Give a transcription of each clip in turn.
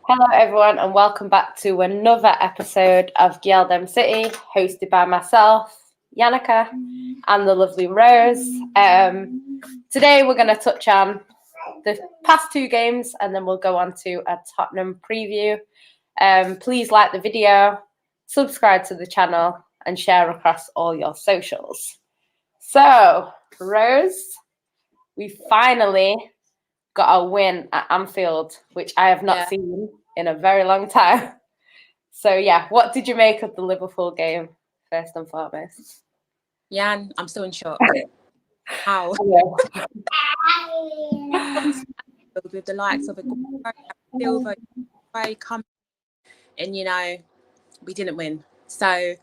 Hello everyone and welcome back to another episode of GyalDem City, hosted by myself, Yannicka, and the lovely Rose. Today we're going to touch on the past two games and then we'll go on to a Tottenham preview. Please like the video, subscribe to the channel and share across all your socials. So, Rose, we finally got a win at Anfield, which I have not seen in a very long time. So, yeah, what did you make of the Liverpool game, first and foremost? Jan, I'm still in shock. How? With the likes of a Silver, come, and we didn't win. So,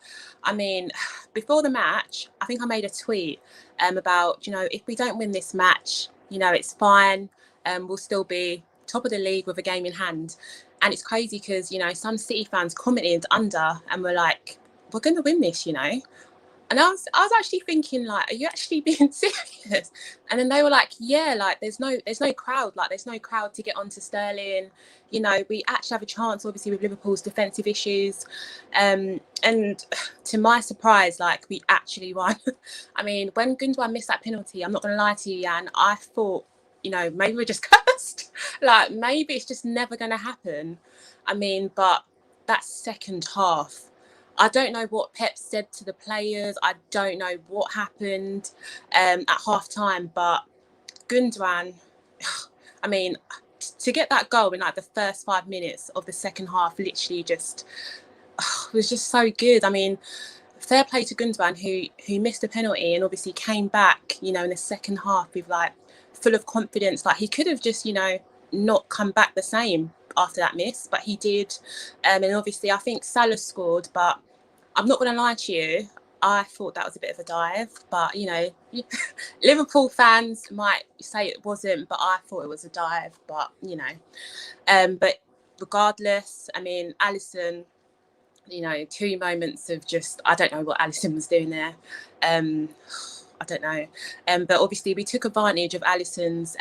I mean, before the match, I think I made a tweet about, if we don't win this match, it's fine. We'll still be top of the league with a game in hand. And it's crazy because, some City fans commented under and were like, we're going to win this, And I was actually thinking, like, are you actually being serious? And then they were like, yeah, like there's no crowd, there's no crowd to get onto Sterling. We actually have a chance, obviously, with Liverpool's defensive issues. And to my surprise, we actually won. I mean, when Gundogan missed that penalty, I'm not going to lie to you, Jan, I thought, maybe we're just cursed. Maybe it's just never going to happen. I mean, but that second half, I don't know what Pep said to the players. I don't know what happened at half time, but Gundogan, I mean, to get that goal in the first 5 minutes of the second half, literally just was just so good. I mean, fair play to Gundogan who missed a penalty and obviously came back, in the second half with full of confidence. He could have just, not come back the same after that miss, but he did. And obviously I think Salah scored, but I'm not going to lie to you, I thought that was a bit of a dive, but Liverpool fans might say it wasn't, but I thought it was a dive. But but regardless, I mean, Alisson, 2 moments of just, I don't know what Alisson was doing there. I don't know. But obviously we took advantage of Alisson's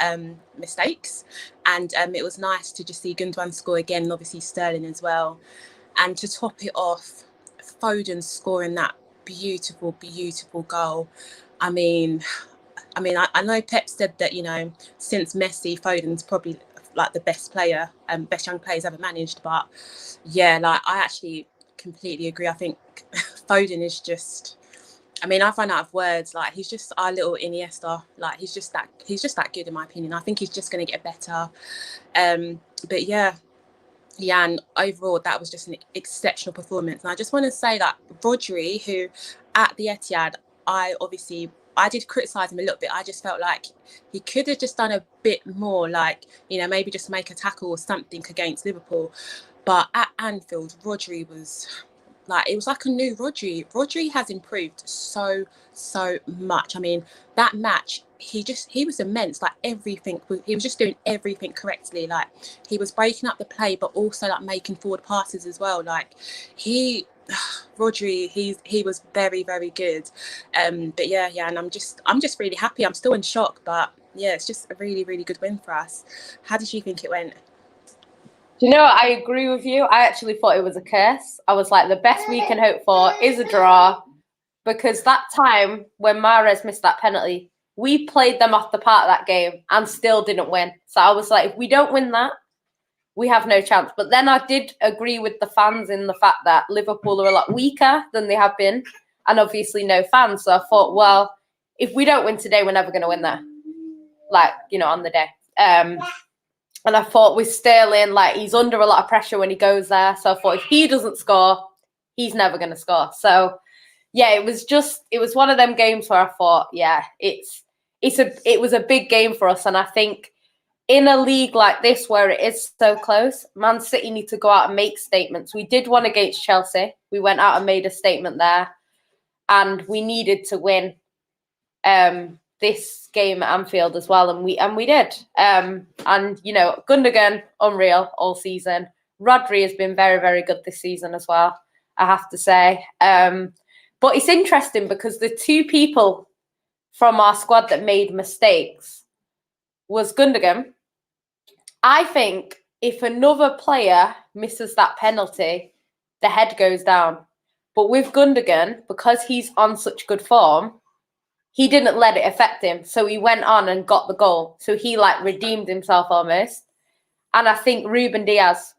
mistakes, and it was nice to just see Gundogan score again, and obviously Sterling as well. And to top it off, Foden scoring that beautiful goal. I mean, I know Pep said that, since Messi, Foden's probably the best player, best young players ever managed. But yeah, I actually completely agree. I think Foden is just, I mean, I've run out of words. He's just our little Iniesta. He's just that good in my opinion. I think he's just going to get better. But yeah, and overall, that was just an exceptional performance. And I just want to say that Rodri, who at the Etihad, I did criticise him a little bit. I just felt like he could have just done a bit more, maybe just make a tackle or something against Liverpool. But at Anfield, Rodri was it was like a new Rodri. Rodri has improved so much. I mean, that match, he was immense. Everything, he was just doing everything correctly. He was breaking up the play, but also making forward passes as well. Rodri, he was very good. But yeah, and I'm just really happy. I'm still in shock, but yeah, it's just a really good win for us. How did you think it went? I agree with you. I actually thought it was a curse. I was like, the best we can hope for is a draw, because that time when Mahrez missed that penalty, we played them off the part of that game and still didn't win. So I was like, if we don't win that, we have no chance. But then I did agree with the fans in the fact that Liverpool are a lot weaker than they have been, and obviously no fans. So I thought, well, if we don't win today, we're never going to win there, on the day. And I thought with Sterling, he's under a lot of pressure when he goes there. So I thought if he doesn't score, he's never going to score. So, yeah, it was one of them games where I thought, yeah, it was a big game for us. And I think in a league like this where it is so close, Man City need to go out and make statements. We did one against Chelsea. We went out and made a statement there. And we needed to win this game at Anfield as well, and we did. And Gundogan, unreal all season. Rodri has been very good this season as well, I have to say. But it's interesting because the 2 people from our squad that made mistakes was Gundogan. I think if another player misses that penalty, the head goes down. But with Gundogan, because he's on such good form, he didn't let it affect him. So he went on and got the goal. So he like redeemed himself almost. And I think Ruben Diaz,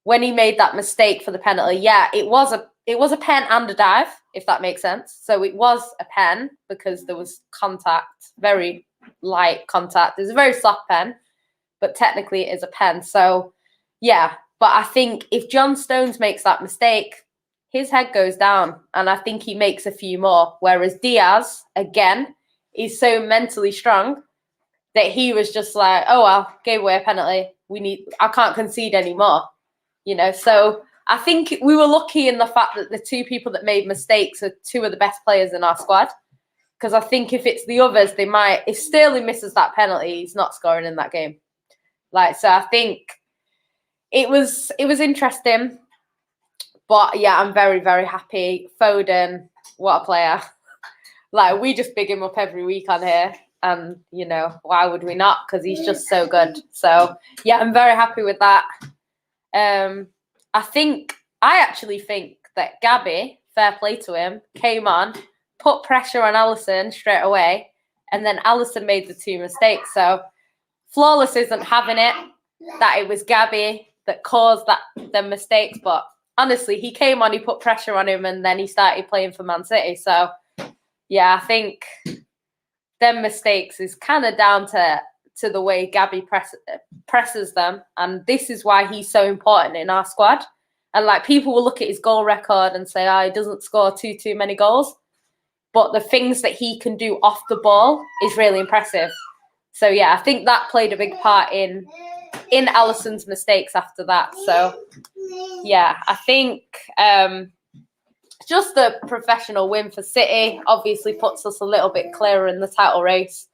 when he made that mistake for the penalty, yeah, it was a pen and a dive, if that makes sense. So it was a pen because there was contact, very light contact. It was a very soft pen, but technically it is a pen. So yeah, but I think if John Stones makes that mistake, his head goes down, and I think he makes a few more. Whereas Diaz, again, is so mentally strong that he was just like, oh, well, gave away a penalty. I can't concede anymore, you know. So I think we were lucky in the fact that the two people that made mistakes are two of the best players in our squad. Because I think if it's the others, they might. If Sterling misses that penalty, he's not scoring in that game. Like, so I think it was interesting. But yeah, I'm very, very happy. Foden, what a player. Like, we just big him up every week on here. And, you know, why would we not? Because he's just so good. So, yeah, I'm very happy with that. I actually think that Gabby, fair play to him, came on, put pressure on Alisson straight away. And then Alisson made the two mistakes. So, Flawless isn't having it, that it was Gabby that caused the mistakes. But honestly, he came on, he put pressure on him, and then he started playing for Man City. So, yeah, I think them mistakes is kind of down to the way Gabby presses them. And this is why he's so important in our squad. And, like, people will look at his goal record and say, oh, he doesn't score too many goals. But the things that he can do off the ball is really impressive. So, yeah, I think that played a big part in Alisson's mistakes after that. So, yeah, I think just a professional win for City obviously puts us a little bit clearer in the title race.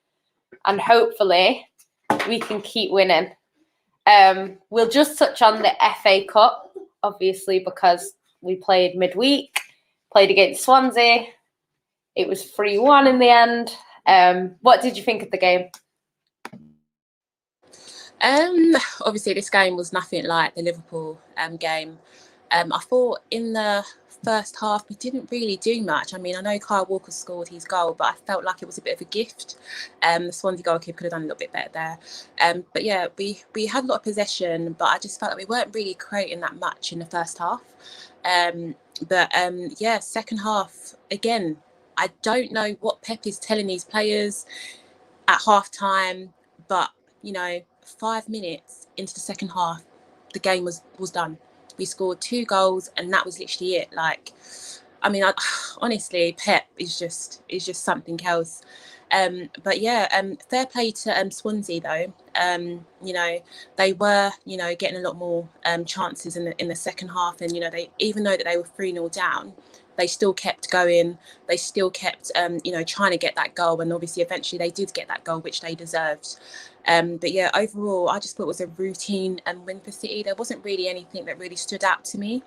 And hopefully we can keep winning. We'll just touch on the FA Cup, obviously, because we played midweek, played against Swansea. It was 3-1 in the end. What did you think of the game? Obviously, this game was nothing like the Liverpool game. I thought in the first half we didn't really do much. I mean, I know Kyle Walker scored his goal, but I felt like it was a bit of a gift. The Swansea goalkeeper could have done a little bit better there. But yeah, we had a lot of possession, but I just felt like we weren't really creating that much in the first half. Yeah, second half, again, I don't know what Pep is telling these players at half time, but, you know, 5 minutes into the second half, the game was done. We scored 2 goals, and that was literally it. Like, I mean, honestly, Pep is just something else. But yeah, fair play to Swansea though. You know, they were, you know, getting a lot more chances in the second half, and you know, they, even though that they were 3-0 down, they still kept going. They still kept, you know, trying to get that goal, and obviously, eventually, they did get that goal, which they deserved. But yeah, overall, I just thought it was a routine win for City. There wasn't really anything that really stood out to me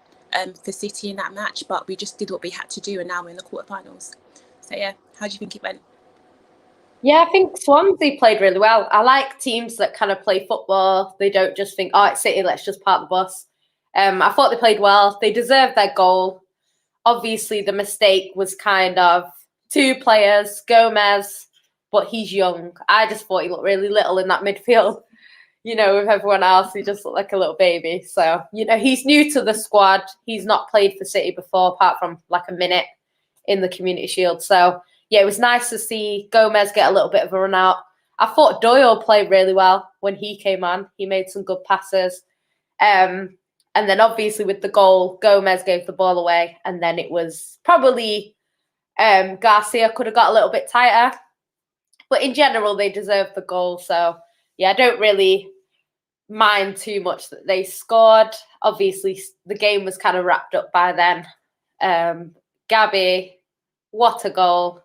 for City in that match, but we just did what we had to do, and now we're in the quarterfinals. So yeah, how do you think it went? Yeah, I think Swansea played really well. I like teams that kind of play football. They don't just think, oh, it's City, let's just park the bus. I thought they played well. They deserved their goal. Obviously, the mistake was kind of 2 players, Gomez, but he's young. I just thought he looked really little in that midfield. You know, with everyone else, he just looked like a little baby. So, you know, he's new to the squad. He's not played for City before, apart from like a minute in the Community Shield. So, yeah, it was nice to see Gomez get a little bit of a run out. I thought Doyle played really well when he came on. He made some good passes. And then obviously with the goal, Gomez gave the ball away. And then it was probably Garcia could have got a little bit tighter. But in general, they deserved the goal. So, yeah, I don't really mind too much that they scored. Obviously, the game was kind of wrapped up by then. Gabby, what a goal.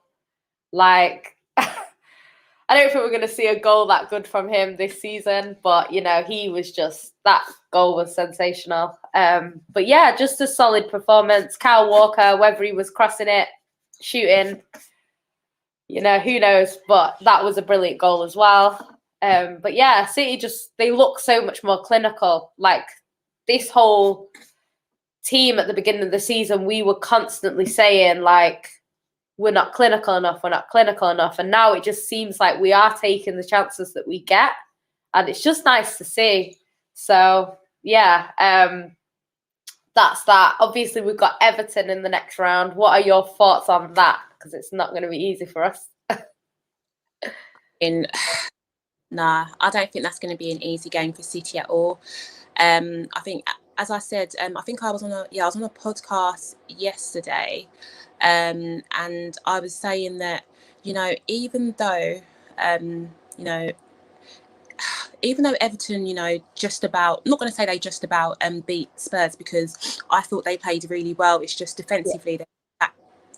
Like, I don't think we're going to see a goal that good from him this season. But, you know, he was just, that goal was sensational. But, yeah, just a solid performance. Kyle Walker, whether he was crossing it, shooting, you know, who knows? But that was a brilliant goal as well. But yeah, City they look so much more clinical. Like this whole team at the beginning of the season, we were constantly saying like, we're not clinical enough, we're not clinical enough. And now it just seems like we are taking the chances that we get. And it's just nice to see. So yeah, that's that. Obviously, we've got Everton in the next round. What are your thoughts on that? Because it's not going to be easy for us. Nah, I don't think that's going to be an easy game for City at all. I think, as I said, I think I was on a podcast yesterday, and I was saying that, you know, even though Everton, you know, just about, I'm not going to say they just about beat Spurs, because I thought they played really well. It's just defensively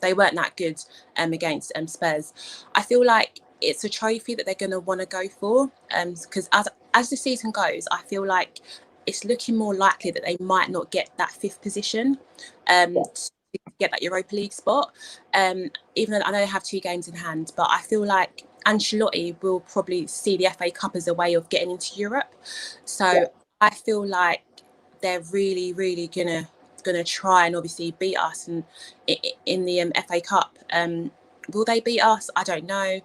they weren't that good against Spurs. I feel like it's a trophy that they're going to want to go for, because as the season goes, I feel like it's looking more likely that they might not get that 5th position to get that Europa League spot. Even though I know they have 2 games in hand, but I feel like Ancelotti will probably see the FA Cup as a way of getting into Europe. So I feel like they're really, really gonna try and obviously beat us in the FA Cup. Will they beat us? I don't know.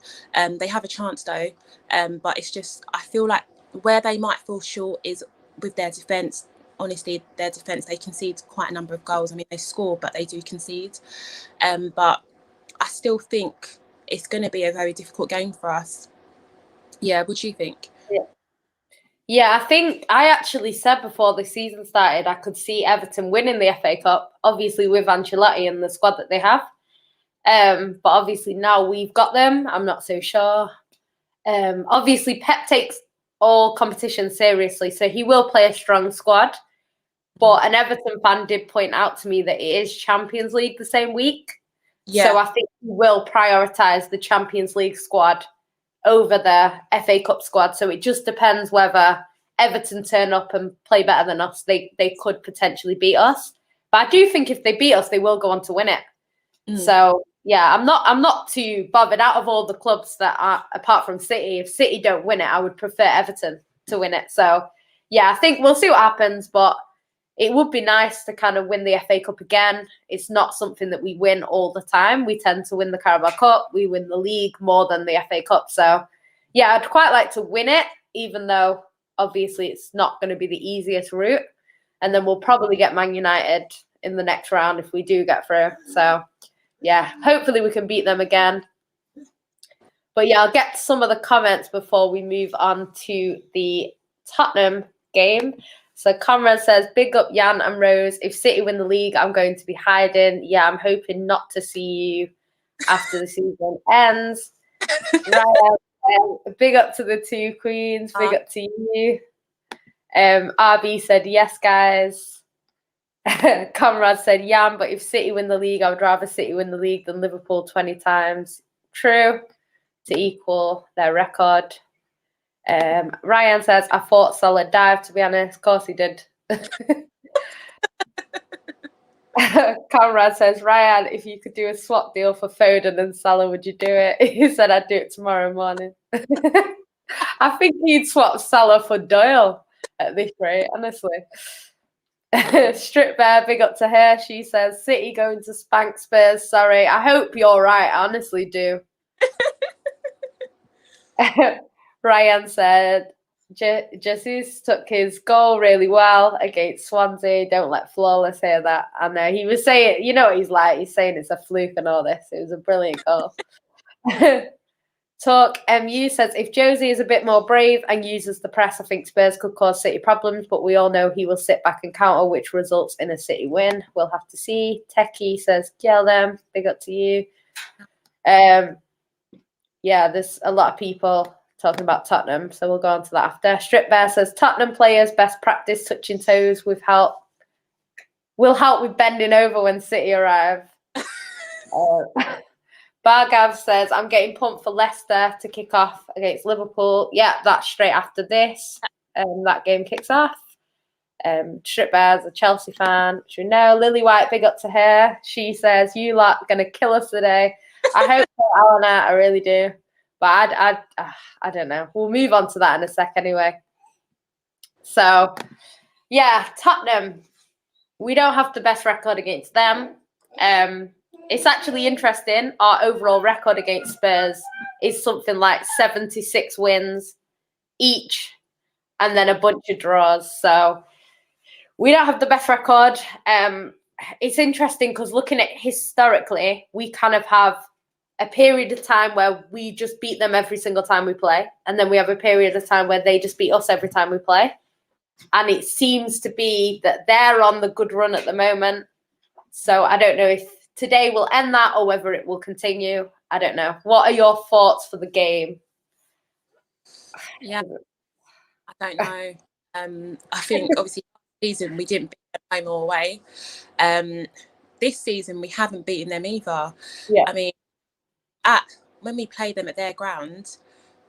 They have a chance though, but it's just, I feel like where they might fall short is with their defence. Honestly, their defence, they concede quite a number of goals. I mean, they score, but they do concede. But I still think it's going to be a very difficult game for us. Yeah, what do you think? Yeah, I think I actually said before the season started I could see Everton winning the FA Cup, obviously with Ancelotti and the squad that they have. But obviously now we've got them, I'm not so sure. Obviously Pep takes all competition seriously, so he will play a strong squad. But an Everton fan did point out to me that it is Champions League the same week. Yeah. So I think he will prioritise the Champions League squad over the FA Cup squad. So it just depends whether Everton turn up and play better than us. They could potentially beat us. But I do think if they beat us, they will go on to win it. So yeah, I'm not too bothered. Out of all the clubs that are, apart from City, if City don't win it, I would prefer Everton to win it. So yeah, I think we'll see what happens, but it would be nice to kind of win the FA Cup again. It's not something that we win all the time. We tend to win the Carabao Cup. We win the league more than the FA Cup. So yeah, I'd quite like to win it, even though obviously it's not going to be the easiest route. And then we'll probably get Man United in the next round if we do get through. So yeah, hopefully we can beat them again. But yeah, I'll get to some of the comments before we move on to the Tottenham game. So Conrad says, big up Jan and Rose. If City win the league, I'm going to be hiding. Yeah, I'm hoping not to see you after the season ends. Ryan, big up to the 2 queens. Big up to you. RB said, yes, guys. Conrad said, Jan, but if City win the league, I would rather City win the league than Liverpool 20 times. True. To equal their record. Ryan says, I thought solid dive, to be honest. Of course he did. Conrad says, Ryan, if you could do a swap deal for Foden and Salah, would you do it? He said, I'd do it tomorrow morning. I think he'd swap Salah for Doyle at this rate, honestly. Strip Bear, big up to her. She says, City going to spank Spurs. Sorry. I hope you're right. I honestly do. Ryan said, Jesus took his goal really well against Swansea. Don't let Flawless hear that. I know he was saying, you know what he's like. He's saying it's a fluke and all this. It was a brilliant goal. Talk MU says, if Josie is a bit more brave and uses the press, I think Spurs could cause City problems, but we all know he will sit back and counter, which results in a City win. We'll have to see. Techie says, GyalDem, big up to you. Yeah, there's a lot of people talking about Tottenham, so we'll go on to that after. Strip Bear says, Tottenham players, best practice touching toes will help with bending over when City arrive. Bargav says, I'm getting pumped for Leicester to kick off against Liverpool. Yeah, that's straight after this. That game kicks off. Strip Bear's a Chelsea fan. Should we know? Lily White, big up to her. She says, you lot going to kill us today. I hope so, Alana, I really do. But I don't know. We'll move on to that in a sec anyway. So, yeah, Tottenham. We don't have the best record against them. It's actually interesting. Our overall record against Spurs is something like 76 wins each, and then a bunch of draws. So we don't have the best record. It's interesting because looking at historically, we kind of have a period of time where we just beat them every single time we play, and then we have a period of time where they just beat us every time we play. And it seems to be that they're on the good run at the moment. So I don't know if today will end that or whether it will continue. I don't know. What are your thoughts for the game? Yeah, I don't know. I think obviously last season we didn't beat them home or away. This season we haven't beaten them either. Yeah. I mean, when we played them at their ground,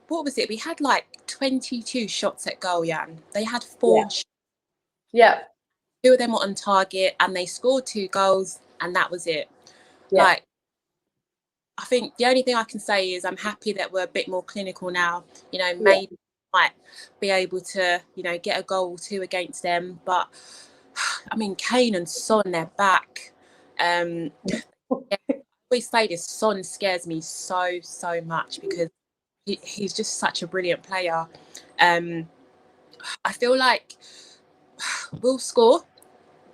what was it? We had like 22 shots at goal, Jan. They had 4 shots. Yeah. 2 of them were on target, and they scored 2 goals, and that was it. Yeah. Like, I think the only thing I can say is I'm happy that we're a bit more clinical now. You know, maybe might be able to, you know, get a goal or 2 against them. But I mean, Kane and Son, they're back. I always say this: Son scares me so much because he's just such a brilliant player. I feel like we'll score,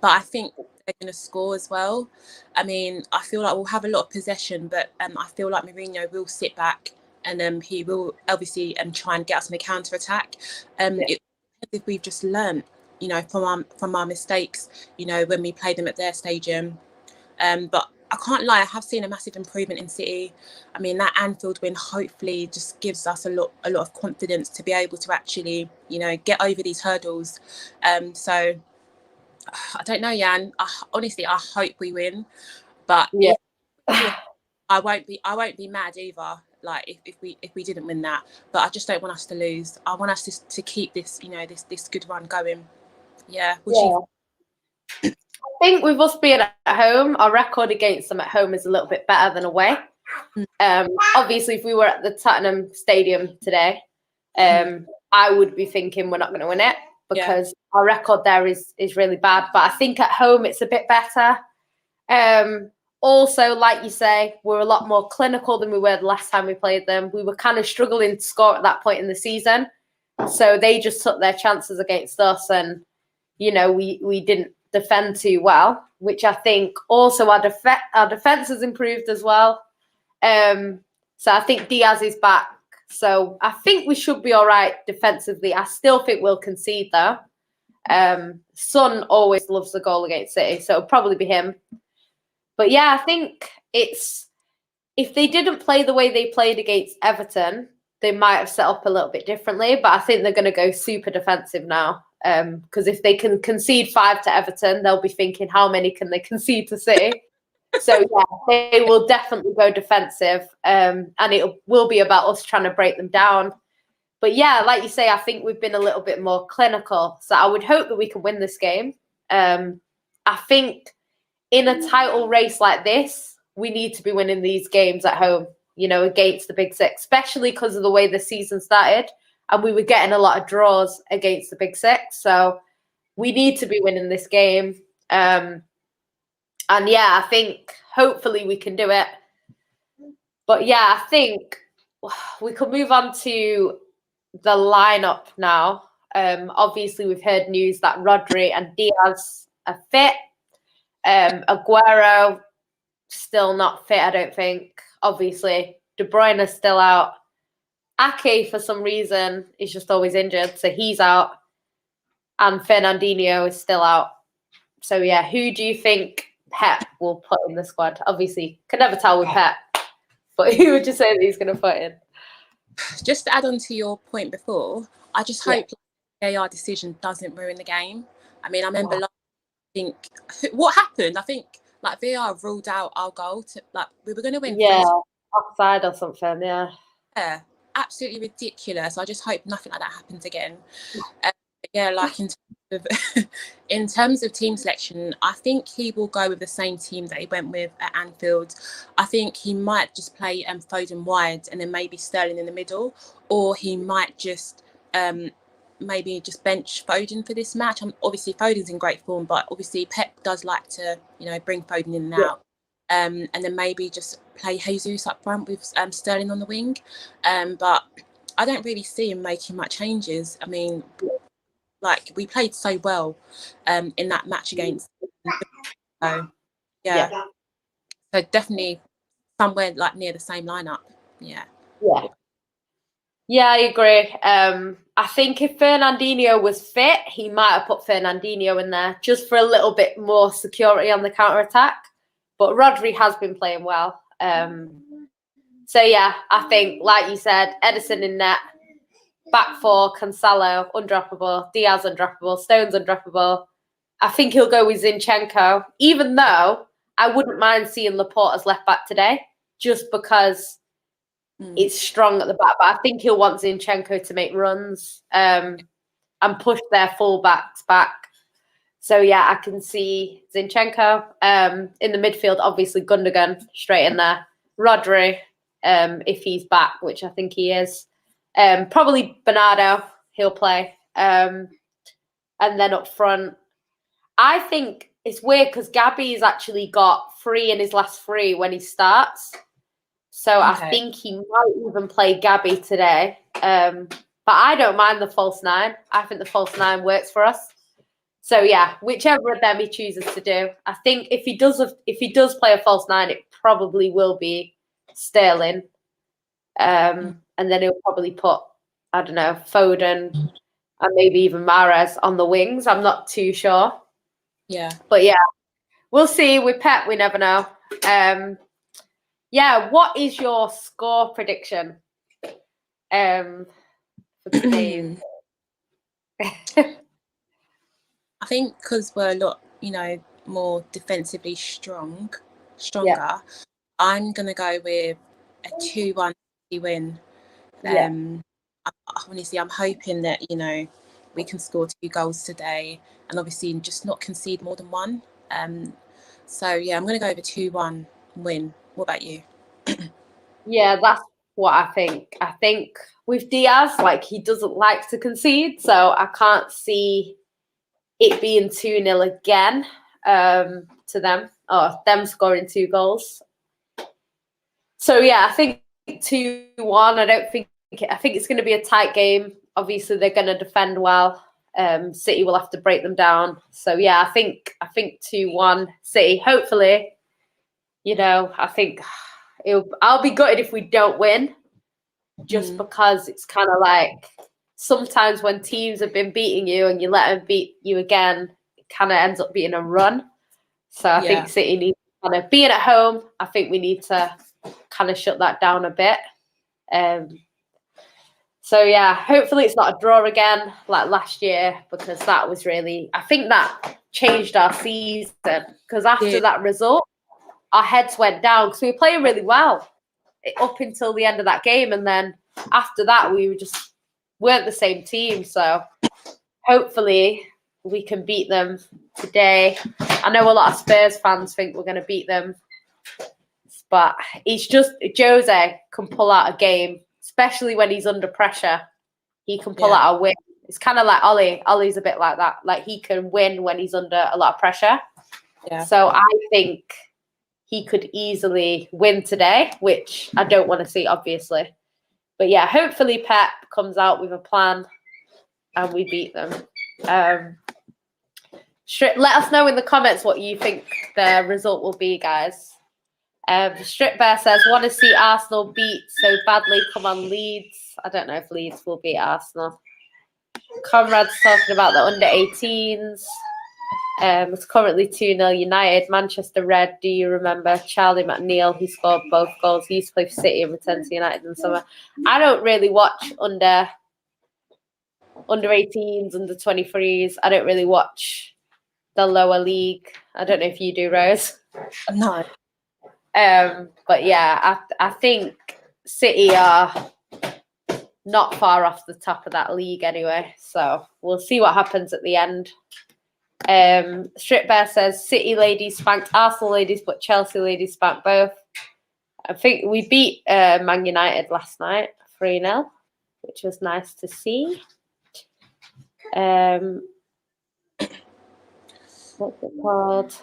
but I think they're going to score as well. I mean, I feel like we'll have a lot of possession, but I feel like Mourinho will sit back and he will obviously try and get us on a counter attack. If we've just learned, you know, from our mistakes, you know, when we played them at their stadium. But I can't lie, I have seen a massive improvement in City. I mean, that Anfield win hopefully just gives us a lot of confidence to be able to actually, you know, get over these hurdles. So I don't know, Jan. Honestly, I hope we win, but I won't be mad either. Like if we didn't win that, but I just don't want us to lose. I want us to keep this, you know, this good run going. Yeah. I think with us being at home, our record against them at home is a little bit better than away. Obviously, if we were at the Tottenham Stadium today, I would be thinking we're not going to win it because our record there is really bad. But I think at home it's a bit better. Also, like you say, we're a lot more clinical than we were the last time we played them. We were kind of struggling to score at that point in the season. So they just took their chances against us and, you know, we didn't defend too well, which I think also our defense has improved as well. So I think Diaz is back. So I think we should be all right defensively. I still think we'll concede though. Son always loves the goal against City, so it'll probably be him. But yeah, I think if they didn't play the way they played against Everton, they might have set up a little bit differently. But I think they're going to go super defensive now. Because if they can concede 5 to Everton, they'll be thinking, how many can they concede to City? So yeah, they will definitely go defensive. And it will be about us trying to break them down. But yeah, like you say, I think we've been a little bit more clinical. So I would hope that we can win this game. I think in a title race like this, we need to be winning these games at home, you know, against the Big Six, especially because of the way the season started. And we were getting a lot of draws against the Big Six. So we need to be winning this game. And yeah, I think hopefully we can do it. But yeah, I think we could move on to the lineup now. Obviously, we've heard news that Rodri and Diaz are fit. Aguero still not fit, I don't think. Obviously, De Bruyne is still out. Ake, for some reason, is just always injured, so he's out. And Fernandinho is still out. So yeah, who do you think Pep will put in the squad? Obviously, can never tell with Pep. But who would you say that he's going to put in? Just to add on to your point before, I just hope the AR decision doesn't ruin the game. I mean, I remember what happened? I think like VAR ruled out our goal we were going to win. Yeah, offside or something. Yeah, absolutely ridiculous. I just hope nothing like that happens again. Yeah, like in in terms of team selection, I think he will go with the same team that he went with at Anfield. I think he might just play Foden wide and then maybe Sterling in the middle, or he might just maybe just bench Foden for this match. Obviously Foden's in great form, but obviously Pep does like to, bring Foden in and out. And then maybe just play Jesus up front with Sterling on the wing. But I don't really see him making much changes. I mean, like, we played so well in that match against. So so definitely somewhere like near the same lineup. Yeah, I agree. I think if Fernandinho was fit, he might have put Fernandinho in there just for a little bit more security on the counter attack. But Rodri has been playing well. So yeah, I think, like you said, Edison in net, back four, Cancelo undroppable, Diaz undroppable, Stones undroppable. I think he'll go with Zinchenko, even though I wouldn't mind seeing Laporte as left back today, just because it's strong at the back. But I think he'll want Zinchenko to make runs and push their full-backs back. So yeah, I can see Zinchenko in the midfield. Obviously, Gundogan straight in there. Rodri, if he's back, which I think he is. Probably Bernardo, he'll play. And then up front, I think it's weird because Gabby's actually got 3 in his last 3 when he starts. So I think he might even play Gabby today. But I don't mind the false 9. I think the false 9 works for us. So yeah, whichever of them he chooses to do. I think if he does play a false 9, it probably will be Sterling. And then he'll probably put, I don't know, Foden and maybe even Mahrez on the wings. I'm not too sure. Yeah. But yeah, we'll see. With Pep, we never know. Yeah, what is your score prediction for the game? I think because we're a lot, more defensively stronger, I'm going to go with a 2-1 win. Honestly, I'm hoping that, we can score 2 goals today and obviously just not concede more than 1. So, yeah, I'm going to go with a 2-1 win. What about you? Yeah, that's what I think. I think with Diaz, he doesn't like to concede, so I can't see it being 2-0 again to them, or them scoring 2 goals. So yeah, I think 2-1. I think it's going to be a tight game. Obviously, they're going to defend well. City will have to break them down. So yeah, I think 2-1 City. Hopefully, I think I'll be gutted if we don't win, just because it's kind of like sometimes when teams have been beating you and you let them beat you again, it kind of ends up being a run. So I think City needs to kind of being at home. I think we need to kind of shut that down a bit. So yeah, hopefully it's not a draw again like last year, because that was really, I think that changed our season, because after that result, our heads went down because we were playing really well up until the end of that game, and then after that we weren't the same team. So hopefully we can beat them today. I know a lot of Spurs fans think we're going to beat them, but it's just Jose can pull out a game, especially when he's under pressure. He can pull out a win. It's kind of like Ollie. Ollie's a bit like that. Like, he can win when he's under a lot of pressure. Yeah. So I think he could easily win today, which I don't want to see, obviously. But yeah, hopefully Pep comes out with a plan and we beat them. Let us know in the comments what you think the result will be, guys. Strip Bear says, want to see Arsenal beat so badly. Come on, Leeds. I don't know if Leeds will beat Arsenal. Conrad's talking about the under 18s. It's currently 2-0 United. Manchester Red, do you remember Charlie McNeil? He scored both goals. He used to play for City and returned to United in the summer. I don't really watch under 18s, under 23s. I don't really watch the lower league. I don't know if you do, Rose. No. But yeah, I think City are not far off the top of that league anyway. So we'll see what happens at the end. Strip Bear says City ladies spanked Arsenal ladies, but Chelsea ladies spanked both. I think we beat Man United last night 3-0, which was nice to see. What's it called?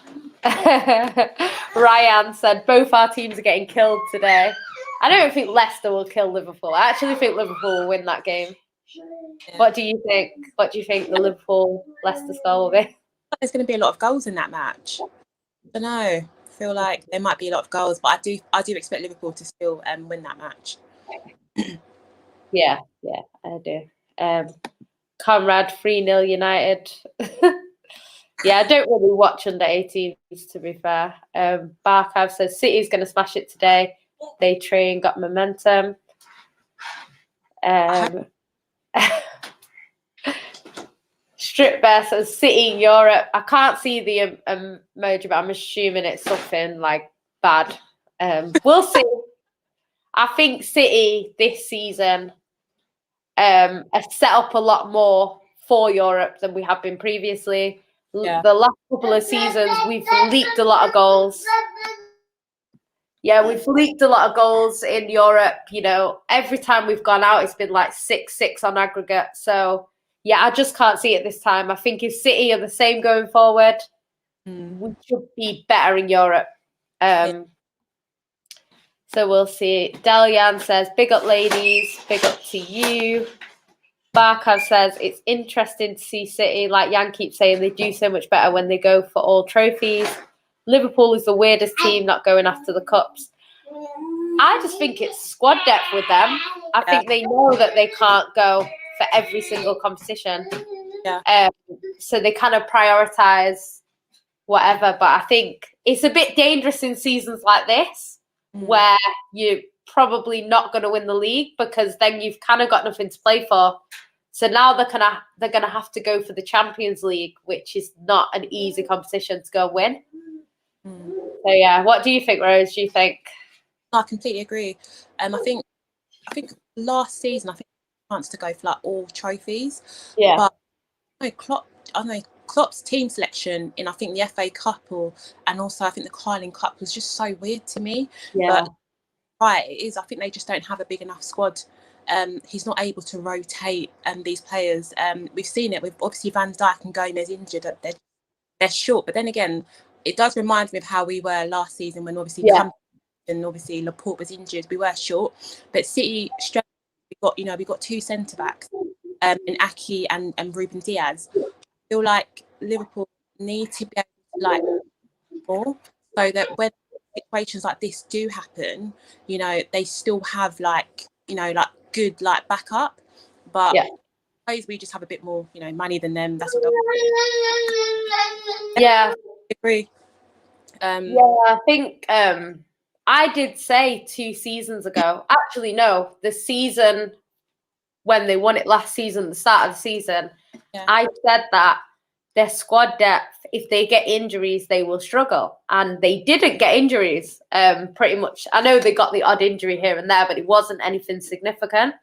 Ryan said both our teams are getting killed today. I don't think Leicester will kill Liverpool. I actually think Liverpool will win that game. Yeah. What do you think? What do you think the Liverpool-Leicester score will be? There's going to be a lot of goals in that match. I don't know. I feel like there might be a lot of goals, but I do expect Liverpool to still win that match. Yeah, I do. Conrad 3-0 United. Yeah, I don't really watch under 18s, to be fair. Barkav says City's going to smash it today. They train, got momentum. Strip Bear says City in Europe. I can't see the emoji, but I'm assuming it's something like bad. We'll see. I think City this season have set up a lot more for Europe than we have been previously. Yeah. The last couple of seasons, we've leaked a lot of goals. Yeah, we've leaked a lot of goals in Europe. You know, every time we've gone out, it's been like 6-6 on aggregate. So, yeah, I just can't see it this time. I think if City are the same going forward, we should be better in Europe. So we'll see. Delian says, big up, ladies. Big up to you. Barkov says, it's interesting to see City, like Jan keeps saying, they do so much better when they go for all trophies. Liverpool is the weirdest team not going after the cups. I just think it's squad depth with them. I think they know that they can't go for every single competition. Yeah. So they kind of prioritise whatever. But I think it's a bit dangerous in seasons like this where you're probably not going to win the league because then you've kind of got nothing to play for. So now they're gonna have to go for the Champions League, which is not an easy competition to go win. So yeah, what do you think, Rose? Do you think? I completely agree. I think last season I think he wants to go for like all trophies. Yeah. But I know Klopp's team selection in I think the FA Cup and also I think the Carling Cup was just so weird to me. Yeah. But right, it is. I think they just don't have a big enough squad. He's not able to rotate these players. We've seen it with obviously Van Dijk and Gomez injured. They're short, but then again, it does remind me of how we were last season when obviously and obviously Laporte was injured. We were short, but City we got two centre backs, in Aki and Ruben Diaz. I feel like Liverpool need to be able to like more so that when situations like this do happen, you know, they still have like good like backup. But I suppose we just have a bit more, money than them. That's what I agree. I think I did say 2 seasons ago. Actually, no, the season when they won it last season, the start of the season, I said that their squad depth, if they get injuries, they will struggle. And they didn't get injuries, pretty much. I know they got the odd injury here and there, but it wasn't anything significant.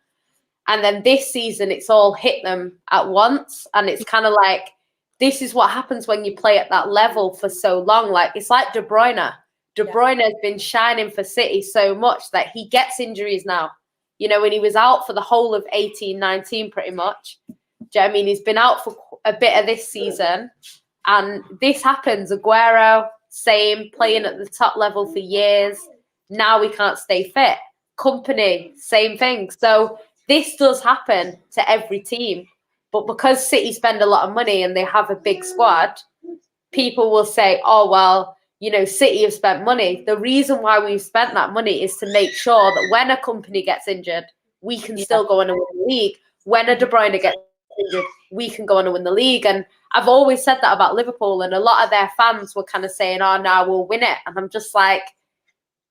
And then this season, it's all hit them at once. And it's kind of like, this is what happens when you play at that level for so long. Like, it's like De Bruyne. De Bruyne has been shining for City so much that he gets injuries now. You know, when he was out for the whole of 18-19 pretty much. Do you know what I mean? He's been out for a bit of this season. And this happens. Aguero, same, playing at the top level for years. Now he can't stay fit. Company, same thing. So this does happen to every team. But because City spend a lot of money and they have a big squad, people will say, oh, well, City have spent money. The reason why we've spent that money is to make sure that when a company gets injured, we can still go on and win the league. When a De Bruyne gets injured, we can go on and win the league. And I've always said that about Liverpool, and a lot of their fans were kind of saying, oh, now we'll win it. And I'm just like,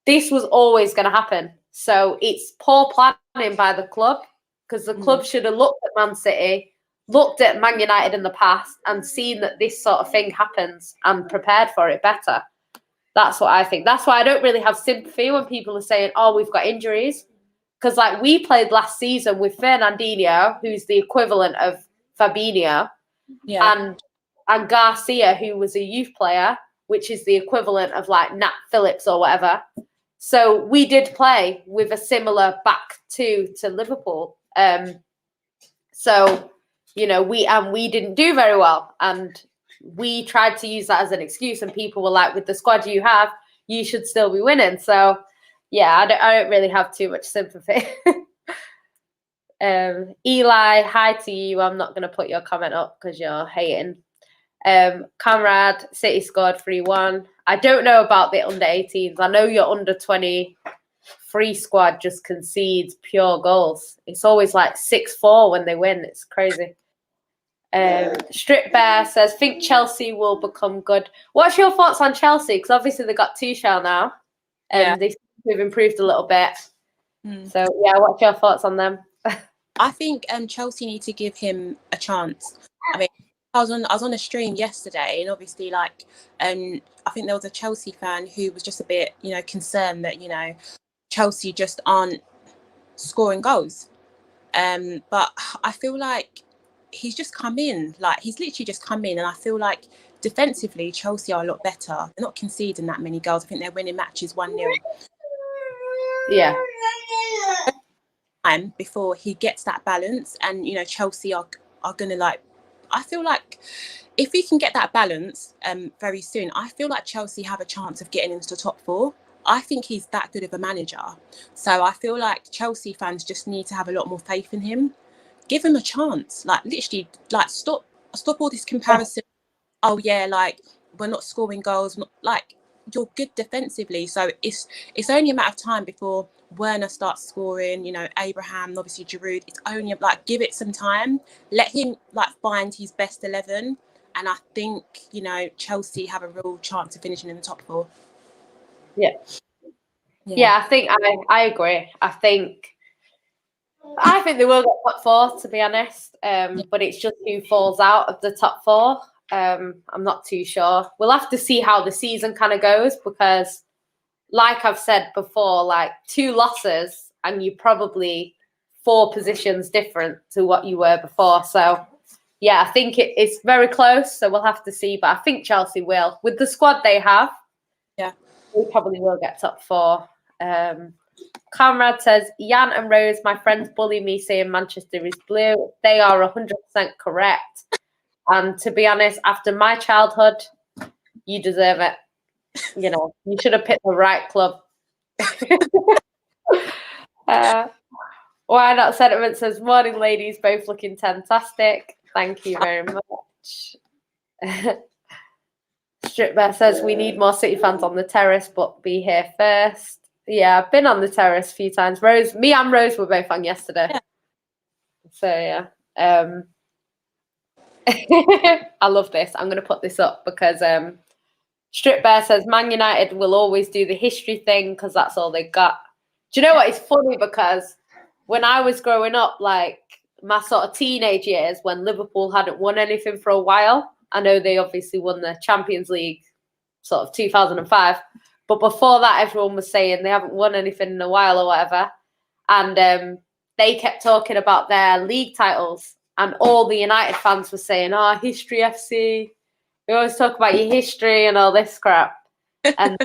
this was always going to happen. So it's poor planning by the club, because the club should have looked at Man City, looked at Man United in the past and seen that this sort of thing happens and prepared for it better. That's what I think. That's why I don't really have sympathy when people are saying, oh, we've got injuries, because like we played last season with Fernandinho, who's the equivalent of Fabinho, and Garcia, who was a youth player, which is the equivalent of like Nat Phillips or whatever. So we did play with a similar back two to Liverpool. So, you know, we didn't do very well. And we tried to use that as an excuse. And people were like, with the squad you have, you should still be winning. So, yeah, I don't really have too much sympathy. Eli, hi to you. I'm not going to put your comment up because you're hating. Conrad, City scored 3-1. I don't know about the under 18s. I know your under 23 squad just concedes pure goals. It's always like 6-4 when they win. It's crazy. Strip Bear says, think Chelsea will become good. What's your thoughts on Chelsea? Because obviously they got Tuchel now. They've improved a little bit. So, yeah, what's your thoughts on them? I think Chelsea need to give him a chance. I mean, I was on a stream yesterday, and obviously, like, I think there was a Chelsea fan who was just a bit, you know, concerned that, you know, Chelsea just aren't scoring goals. But I feel like he's just come in, like he's literally just come in, and I feel like defensively Chelsea are a lot better. They're not conceding that many goals. I think they're winning matches 1-0. Yeah. Before he gets that balance, and you know, Chelsea are gonna, like, I feel like if he can get that balance very soon, I feel like Chelsea have a chance of getting into the top 4. I think he's that good of a manager. So I feel like Chelsea fans just need to have a lot more faith in him. Give him a chance. Like, literally, like, stop all this comparison. Oh yeah, like, we're not scoring goals. Like, you're good defensively. So it's only a matter of time before Werner starts scoring, you know, Abraham, obviously Giroud. It's only like, give it some time. Let him like find his best 11. And I think, you know, Chelsea have a real chance of finishing in the top 4. Yeah, I think I agree. I think they will get top 4, to be honest. But it's just who falls out of the top 4. I'm not too sure. We'll have to see how the season kind of goes, because like I've said before, like 2 losses and you're probably 4 positions different to what you were before. So yeah, I think it's very close. So we'll have to see. But I think Chelsea will, with the squad they have. Yeah, we probably will get top 4. Conrad says, Jan and Rose, my friends bully me saying Manchester is blue. They are 100% correct. And to be honest, after my childhood, you deserve it. You know, you should have picked the right club. Why Not Sentiment says, morning ladies, both looking fantastic. Thank you very much. Strip Bear says, we need more City fans on the terrace, but be here first. Yeah, I've been on the terrace a few times. Me and Rose were both on yesterday. Yeah. So yeah. I love this. I'm going to put this up because Strip Bear says Man United will always do the history thing because that's all they got. Do you know what? It's funny because when I was growing up, like my sort of teenage years, when Liverpool hadn't won anything for a while, I know they obviously won the Champions League sort of 2005. But before that, everyone was saying they haven't won anything in a while or whatever. And they kept talking about their league titles. And all the United fans were saying, oh, History FC. We always talk about your history and all this crap. And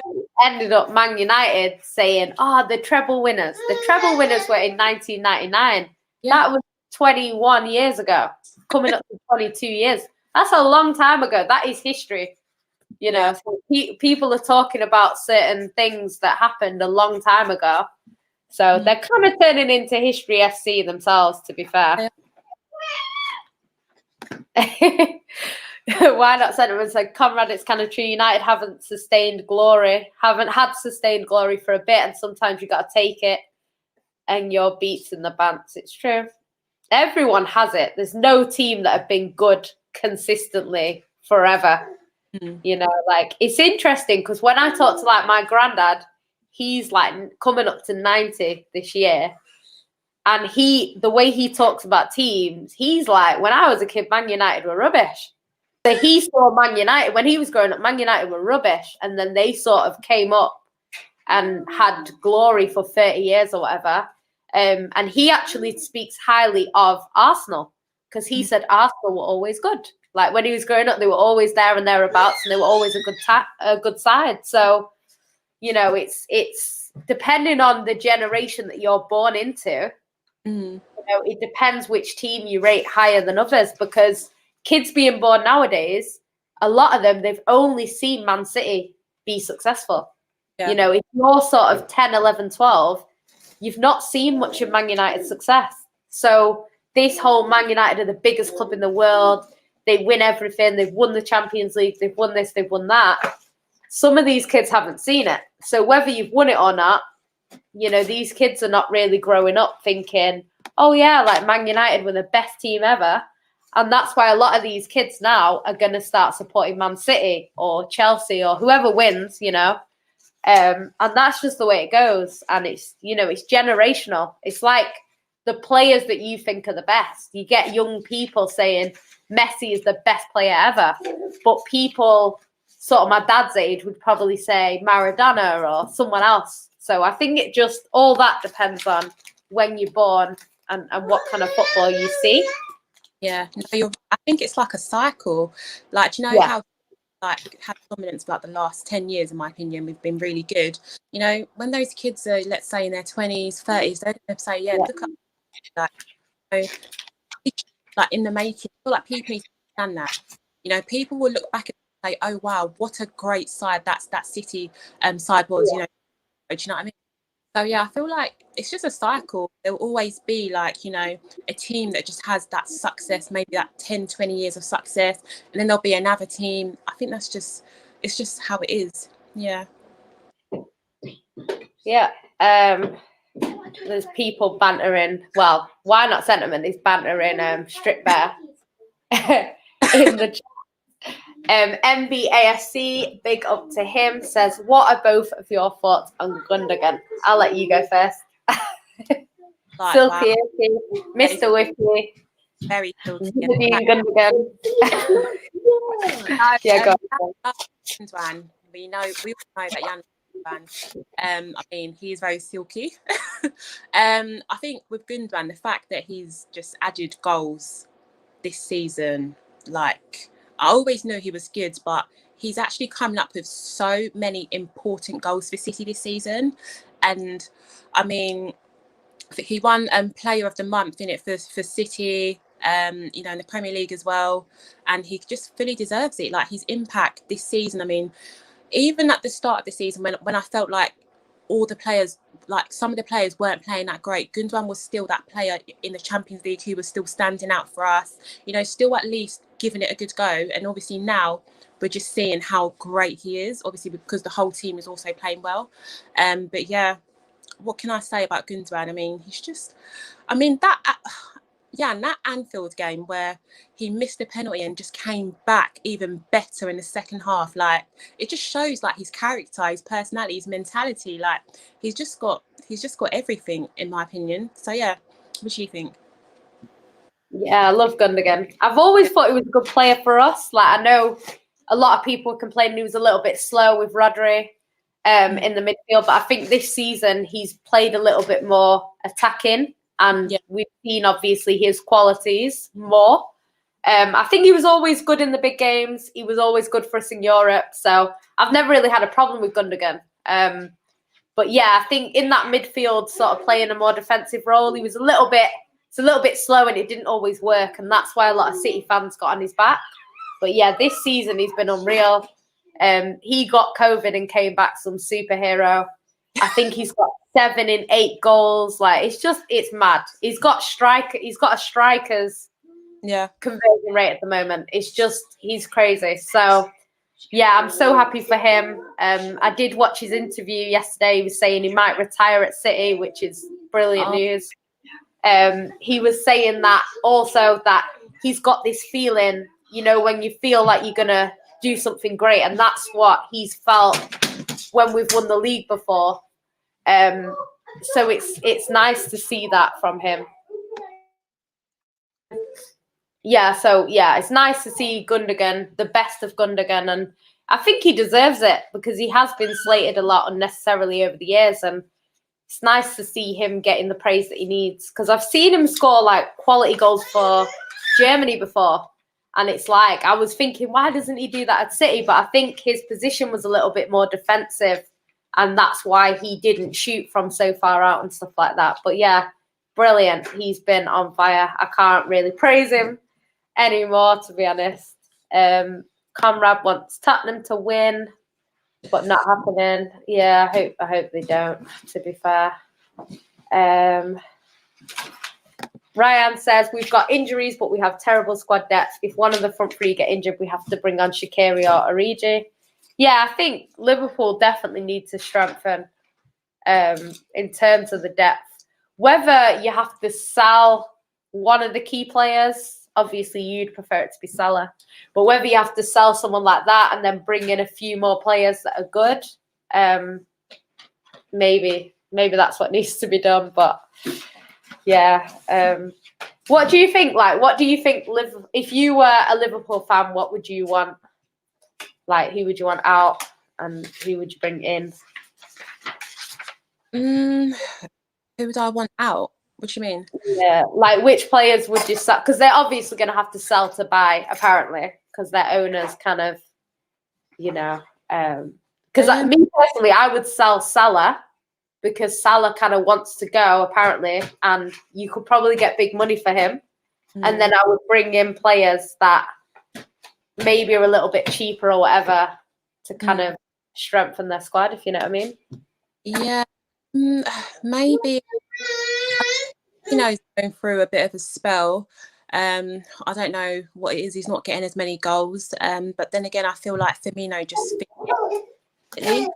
ended up Man United saying, oh, the treble winners. The treble winners were in 1999. Yeah. That was 21 years ago, coming up to 22 years. That's a long time ago. That is history. You know, so people are talking about certain things that happened a long time ago. So they're kind of turning into History FC themselves, to be fair. Why Not Sentiment said, Conrad, it's kind of true. United haven't had sustained glory for a bit, and sometimes you got to take it and your beats in the bants. It's true. Everyone has it. There's no team that have been good consistently forever. You know, like, it's interesting because when I talk to like my granddad, he's like coming up to 90 this year, and the way he talks about teams, he's like, when I was a kid, Man United were rubbish. So he saw Man United when he was growing up. Man United were rubbish, and then they sort of came up and had glory for 30 years or whatever. And he actually speaks highly of Arsenal because he said Arsenal were always good. Like when he was growing up, they were always there and thereabouts, and they were always a good side. So, you know, it's depending on the generation that you're born into. You know, it depends which team you rate higher than others, because kids being born nowadays, a lot of them, they've only seen Man City be successful. You know, if you're sort of 10, 11, 12, you've not seen much of Man United's success. So this whole Man United are the biggest club in the world. They win everything. They've won the Champions League. They've won this. They've won that. Some of these kids haven't seen it. So whether you've won it or not, you know, these kids are not really growing up thinking, oh, yeah, like Man United were the best team ever. And that's why a lot of these kids now are going to start supporting Man City or Chelsea or whoever wins, you know. And that's just the way it goes. And it's, you know, it's generational. It's like the players that you think are the best. You get young people saying Messi is the best player ever. But people sort of my dad's age would probably say Maradona or someone else. So I think it just, all that depends on when you're born and what kind of football you see. Yeah, no, I think it's like a cycle. Like, do you know how like had dominance for like the last 10 years, in my opinion, we've been really good. You know, when those kids are, let's say, in their 20s, 30s, they're going to say, look up, like, you know, like in the making. I feel like people need to understand that. You know, people will look back and say, oh, wow, what a great side that City side was, you know. Do you know what I mean? So, yeah, I feel like it's just a cycle. There'll always be, like, you know, a team that just has that success, maybe that 10, 20 years of success. And then there'll be another team. I think that's just, it's just how it is. Yeah. Yeah. There's people bantering. Well, why not sentiment? There's bantering Strip Bear in the chat. MBASC, big up to him, says, what are both of your thoughts on Gundogan? I'll let you go first. Like, Silky, wow. Mr. Wiki. Very silky. Gundogan. Yeah, go on. Gundogan, we all know that Jan Gundogan. I mean, he's very silky. I think with Gundogan, the fact that he's just added goals this season, like, I always knew he was good, but he's actually coming up with so many important goals for City this season. And I mean, I think he won Player of the Month in it for City, you know, in the Premier League as well. And he just fully deserves it. Like, his impact this season, I mean, even at the start of the season when I felt like all the players, like some of the players weren't playing that great, Gundogan was still that player in the Champions League who was still standing out for us, you know, still at least giving it a good go. And obviously now we're just seeing how great he is, obviously because the whole team is also playing well. But yeah, what can I say about Gundogan? I mean, he's just, I mean, that Anfield game where he missed a penalty and just came back even better in the second half, like, it just shows like his character, his personality, his mentality. Like, he's just got everything, in my opinion. So yeah, what do you think? Yeah, I love Gundogan. I've always thought he was a good player for us. Like, I know a lot of people complained he was a little bit slow with Rodri in the midfield, but I think this season he's played a little bit more attacking, and we've seen obviously his qualities more. I think he was always good in the big games. He was always good for us in Europe. So I've never really had a problem with Gundogan. But yeah, I think in that midfield, sort of playing a more defensive role, he was a little bit slow, and it didn't always work. And that's why a lot of City fans got on his back. But yeah, this season he's been unreal. He got COVID and came back some superhero. I think he's got 7 in 8 goals. Like, it's mad. He's got a striker's conversion rate at the moment. He's crazy. So yeah, I'm so happy for him. I did watch his interview yesterday. He was saying he might retire at City, which is brilliant news. He was saying that also that he's got this feeling, you know, when you feel like you're gonna do something great, and that's what he's felt when we've won the league before. So it's nice to see that from him. Yeah, so yeah, it's nice to see Gundogan, the best of Gundogan, and I think he deserves it because he has been slated a lot unnecessarily over the years, and it's nice to see him getting the praise that he needs, because I've seen him score like quality goals for Germany before. And it's like, I was thinking, why doesn't he do that at City? But I think his position was a little bit more defensive, and that's why he didn't shoot from so far out and stuff like that. But yeah, brilliant. He's been on fire. I can't really praise him anymore, to be honest. Conrad wants Tottenham to win, but not happening. Yeah, I hope they don't, to be fair. Ryan says, we've got injuries, but we have terrible squad depth. If one of the front three get injured, we have to bring on Shaqiri or Origi. Yeah, I think Liverpool definitely need to strengthen in terms of the depth. Whether you have to sell one of the key players, obviously you'd prefer it to be Salah, but whether you have to sell someone like that and then bring in a few more players that are good, maybe that's what needs to be done. But yeah, what do you think? Like, what do you think? If you were a Liverpool fan, what would you want? Like, who would you want out, and who would you bring in? Who would I want out? What do you mean? Yeah, like which players would you sell? Because they're obviously going to have to sell to buy, apparently, because their owners kind of, you know. Because me personally, I would sell Salah, because Salah kind of wants to go, apparently, and you could probably get big money for him. And then I would bring in players that maybe are a little bit cheaper or whatever to kind of strengthen their squad, if you know what I mean. Yeah, maybe, you know, he's going through a bit of a spell. I don't know what it is. He's not getting as many goals. But then again, I feel like Firmino just fits.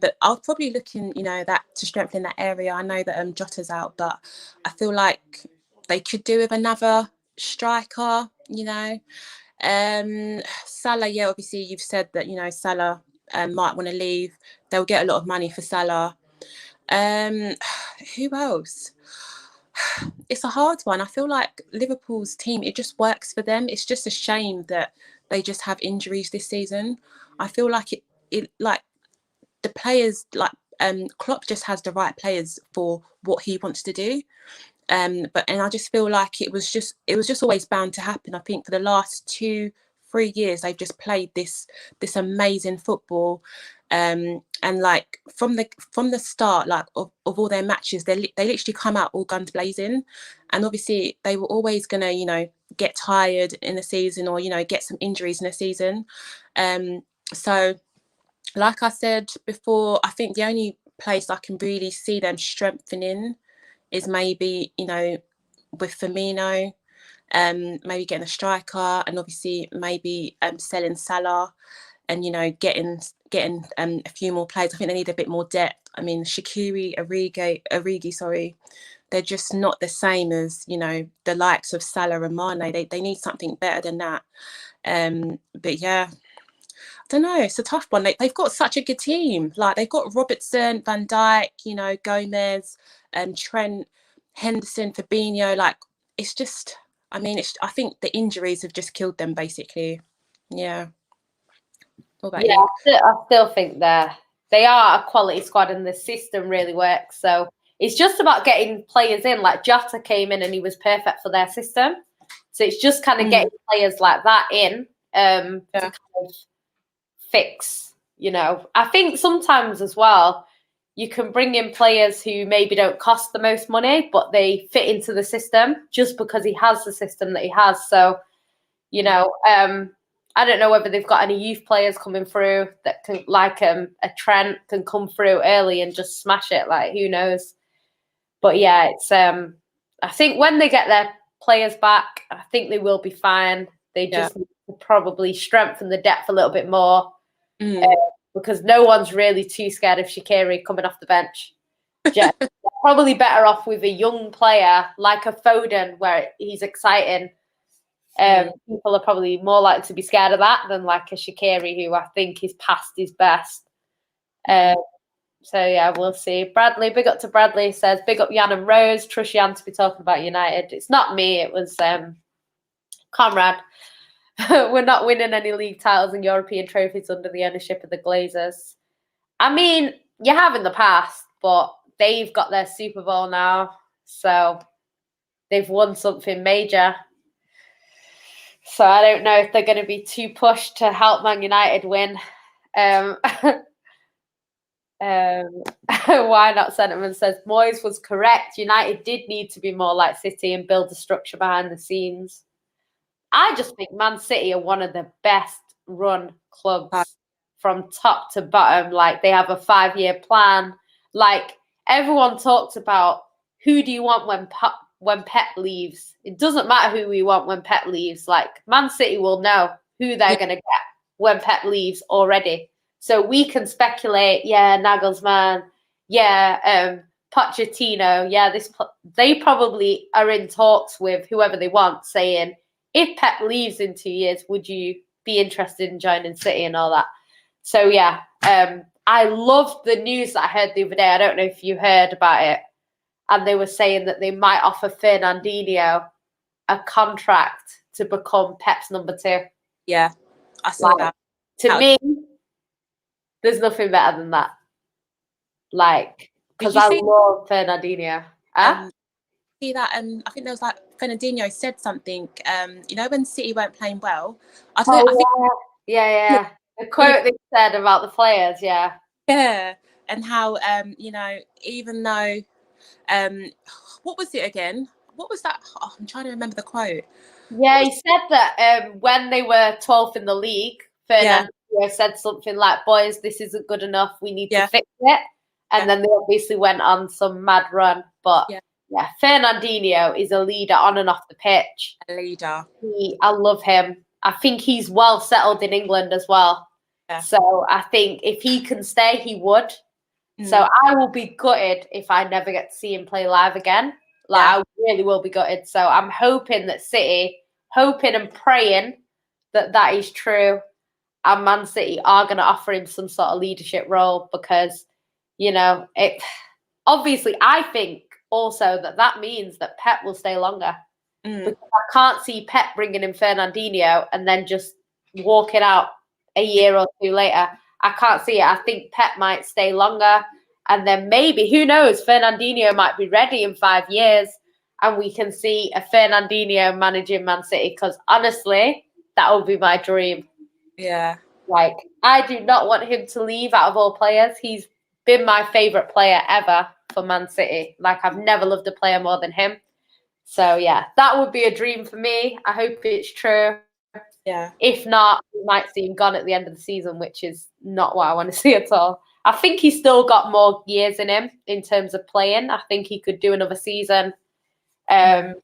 But I'll probably look in, you know, that to strengthen that area. I know that Jota's out, but I feel like they could do with another striker, you know. Salah, yeah, obviously you've said that, you know, Salah might want to leave. They'll get a lot of money for Salah. Who else? It's a hard one. I feel like Liverpool's team, it just works for them. It's just a shame that they just have injuries this season. I feel like it like the players, like Klopp just has the right players for what he wants to do. And I just feel like it was just always bound to happen. I think for the last 2-3 years they've just played this amazing football, and like from the start, like of all their matches, they literally come out all guns blazing, and obviously they were always gonna, you know, get tired in the season, or, you know, get some injuries in the season. So like I said before, I think the only place I can really see them strengthening is maybe, you know, with Firmino, maybe getting a striker, and obviously maybe selling Salah, and, you know, getting a few more players. I think they need a bit more depth. I mean, Shaqiri, Origi, sorry, they're just not the same as, you know, the likes of Salah and Mane. They need something better than that. But yeah, I don't know. It's a tough one. They've got such a good team. Like, they've got Robertson, Van Dijk, you know, Gomez, Trent, Henderson, Fabinho. Like, it's just, I mean, I think the injuries have just killed them, basically. Yeah. What about you? I still think they are a quality squad, and the system really works. So it's just about getting players in. Like, Jota came in and he was perfect for their system. So it's just kind of getting players like that in to kind of fix, you know. I think sometimes as well, you can bring in players who maybe don't cost the most money, but they fit into the system just because he has the system that he has. So, you know, I don't know whether they've got any youth players coming through that can, like a Trent, can come through early and just smash it. Like, who knows? But yeah, it's I think when they get their players back, I think they will be fine. They just need to probably strengthen the depth a little bit more, because no one's really too scared of Shaqiri coming off the bench. They're probably better off with a young player like a Foden, where he's exciting. People are probably more likely to be scared of that than like a Shaqiri, who I think is past his best. So yeah, we'll see. Bradley, big up to Bradley, says, big up Jan and Rose. Trust Jan to be talking about United. It's not me, it was Conrad. We're not winning any league titles and European trophies under the ownership of the Glazers. I mean, you have in the past, but they've got their Super Bowl now, so they've won something major. So I don't know if they're going to be too pushed to help Man United win. Why not? Sentiment says Moyes was correct. United did need to be more like City and build the structure behind the scenes. I just think Man City are one of the best run clubs from top to bottom. Like, they have a 5-year plan. Like, everyone talks about who do you want when Pep leaves. It doesn't matter who we want when Pep leaves. Like, Man City will know who they're going to get when Pep leaves already. So we can speculate, Nagelsmann, Pochettino, they probably are in talks with whoever they want, saying, if Pep leaves in 2 years, would you be interested in joining City and all that? So, I loved the news that I heard the other day. I don't know if you heard about it. And they were saying that they might offer Fernandinho a contract to become Pep's number 2. Yeah, I saw that. To me, there's nothing better than that. Like, because I love Fernandinho. See that? I think there was Fernandinho said something. When City weren't playing well. I don't know. The quote they said about the players, Yeah, and how even though, what was it again? What was that? Oh, I'm trying to remember the quote. Yeah, he said that when they were 12th in the league, Fernandinho said something like, "Boys, this isn't good enough. We need to fix it." And then they obviously went on some mad run. But Fernandinho is a leader on and off the pitch. A leader. I love him. I think he's well settled in England as well. Yeah. So I think if he can stay, he would. So I will be gutted if I never get to see him play live again. I really will be gutted. So I'm hoping that City, hoping and praying that is true. And Man City are going to offer him some sort of leadership role because, obviously I think also that means that Pep will stay longer. Because I can't see Pep bringing in Fernandinho and then just walking out a year or 2 later. I can't see it. I think Pep might stay longer. And then maybe, who knows, Fernandinho might be ready in 5 years and we can see a Fernandinho managing Man City. Because honestly, that would be my dream. Yeah. Like, I do not want him to leave out of all players. He's been my favourite player ever for Man City. Like, I've never loved a player more than him. So, that would be a dream for me. I hope it's true. Yeah. If not, we might see him gone at the end of the season, which is not what I want to see at all. I think he's still got more years in him in terms of playing. I think he could do another season. But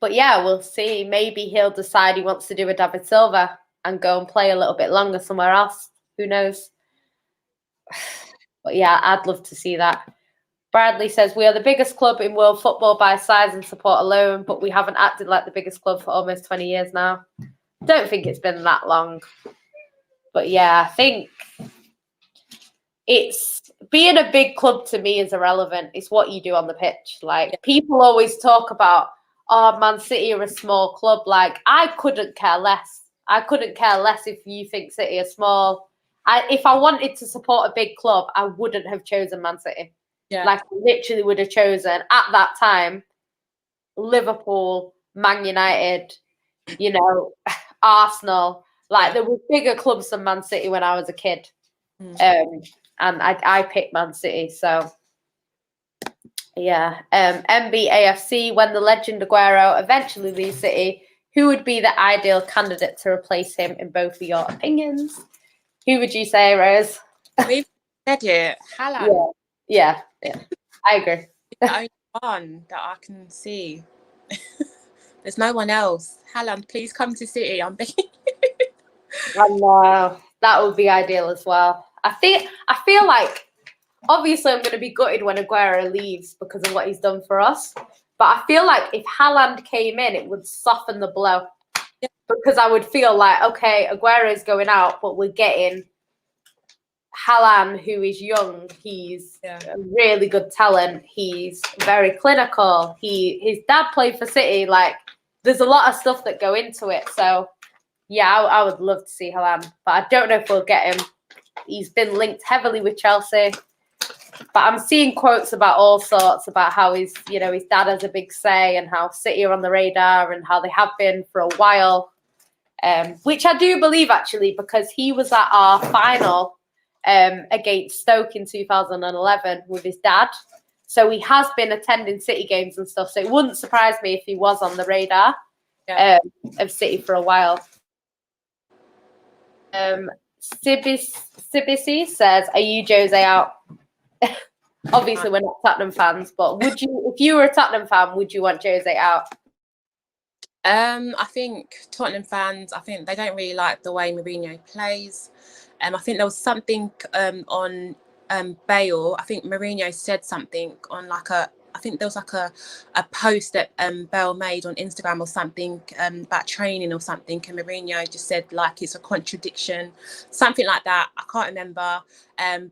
we'll see. Maybe he'll decide he wants to do a David Silva and go and play a little bit longer somewhere else. Who knows? But I'd love to see that. Bradley says, we are the biggest club in world football by size and support alone, but we haven't acted like the biggest club for almost 20 years now. Don't think it's been that long. But I think it's being a big club to me is irrelevant. It's what you do on the pitch. Like, people always talk about, Man City are a small club. Like, I couldn't care less. I couldn't care less if you think City are small. If I wanted to support a big club, I wouldn't have chosen Man City. Yeah. Like, I literally would have chosen, at that time, Liverpool, Man United, Arsenal. Like, there were bigger clubs than Man City when I was a kid. And I picked Man City. So, MBAFC, when the legend Aguero eventually leaves City, who would be the ideal candidate to replace him in both of your opinions? Who would you say, Rose? We've said it. Haaland. Yeah, I agree. The only one that I can see. There's no one else. Haaland, please come to City. I'm begging you. I know. That would be ideal as well. I feel like, obviously, I'm going to be gutted when Aguero leaves because of what he's done for us. But I feel like if Haaland came in, it would soften the blow. Yeah. Because I would feel like, okay, Aguero's going out, but we're getting Haaland, who is young. He's a really good talent. He's very clinical. His dad played for City. Like, there's a lot of stuff that go into it. So, I would love to see Haaland. But I don't know if we'll get him. He's been linked heavily with Chelsea. But I'm seeing quotes about all sorts, about how his dad has a big say and how City are on the radar and how they have been for a while, which I do believe actually, because he was at our final against Stoke in 2011 with his dad. So he has been attending City games and stuff. So it wouldn't surprise me if he was on the radar of City for a while. Sibisi says, "Are you Jose out?" Obviously, we're not Tottenham fans, but would you, if you were a Tottenham fan, would you want Jose out? I think Tottenham fans, I think they don't really like the way Mourinho plays. I think there was something on Bale. I think Mourinho said something on I think there was a post that Bale made on Instagram or something about training or something, and Mourinho just said like it's a contradiction, something like that. I can't remember,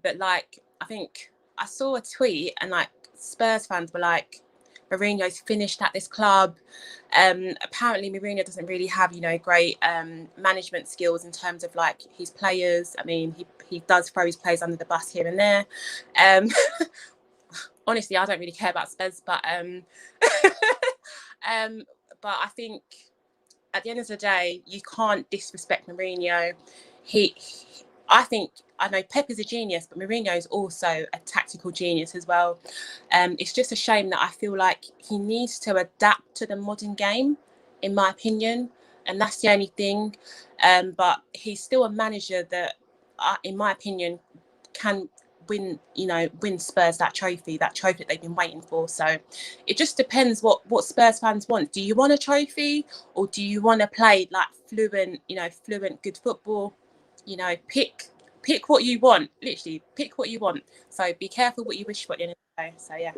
but like I think I saw a tweet and like Spurs fans were like, Mourinho's finished at this club. Apparently Mourinho doesn't really have, great management skills in terms of like his players. I mean, he does throw his players under the bus here and there. Honestly, I don't really care about Spurs, but but I think at the end of the day, you can't disrespect Mourinho. I know Pep is a genius, but Mourinho is also a tactical genius as well. It's just a shame that I feel like he needs to adapt to the modern game, in my opinion, and that's the only thing. But he's still a manager that, in my opinion, can win Spurs that trophy that they've been waiting for. So it just depends what Spurs fans want. Do you want a trophy, or do you want to play like fluent good football? Pick what you want. Literally, pick what you want. So be careful what you wish for at the end of the day. So yeah.